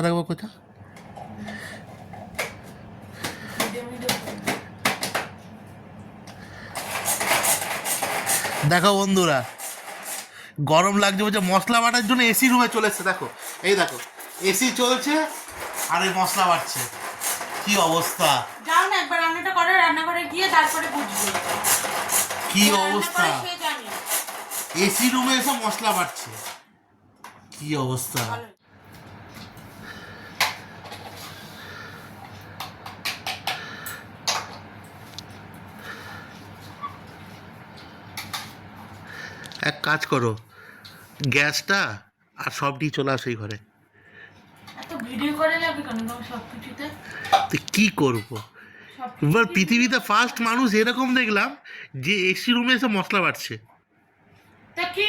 রাখবো কোথা? দেখো বন্ধুরা, গরম লাগছে বলছে মশলা বাটার জন্য এসি রুমে চলে এসছে। দেখো এই দেখো এসি চলছে আর এই মশলা বাটছে। কি অবস্থা! যাও না একবার রান্নাটা করো, রান্নাঘরে গিয়ে তারপরে বুঝবে কি অবস্থা! এসি রুমে এসে মশলা বাটছে। কি অবস্থা! এক কাজ করো, গ্যাসটা আর সবটি চলে আসে এই ঘরে। এত ভিডিও করে যাবে কেন তোমার সবকিছুতে? তো কি করবো এবার? পৃথিবীতে ফার্স্ট মানুষ এরকম দেখলাম যে এসি রুমে এসে মশলা বাটছে। তা কি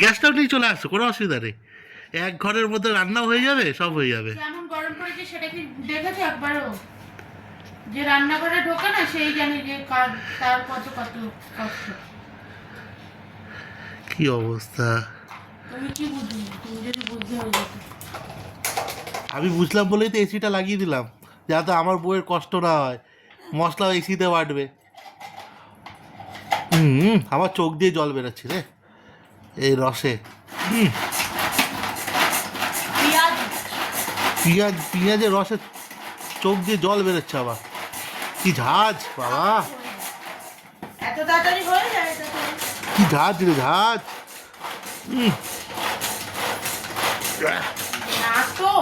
গ্যাসটাও নিয়ে চলে আসছে, কোনো অসুবিধা নেই। এক ঘরের মধ্যে রান্নাও হয়ে যাবে, সব হয়ে যাবে। কেমন গরম পড়েছে সেটা কি দেখেছো একবারও? যে রান্নাঘরে ঢোকে না সেই জানে যে তার কত কত কষ্ট। কি অবস্থা! তুমি কি বুঝবে? তুমি যদি বুঝতে হয়ে যেত। আমি বুঝলাম বলেই তো এসিটা লাগিয়ে দিলাম, যাতে আমার বউয়ের কষ্ট না হয়, মশলা এসিতে বাটবে। আমার চোখ দিয়ে জল বেরোচ্ছে রে এই রসে। পেঁয়াজ পেঁয়াজের রসে চোখ দিয়ে জল বেরোচ্ছে আবার। কি ঝাঁজ বাবা! এত তাড়াতাড়ি হয়ে যায়? কি ঝাঁজ রে ঝাঁজ! না তো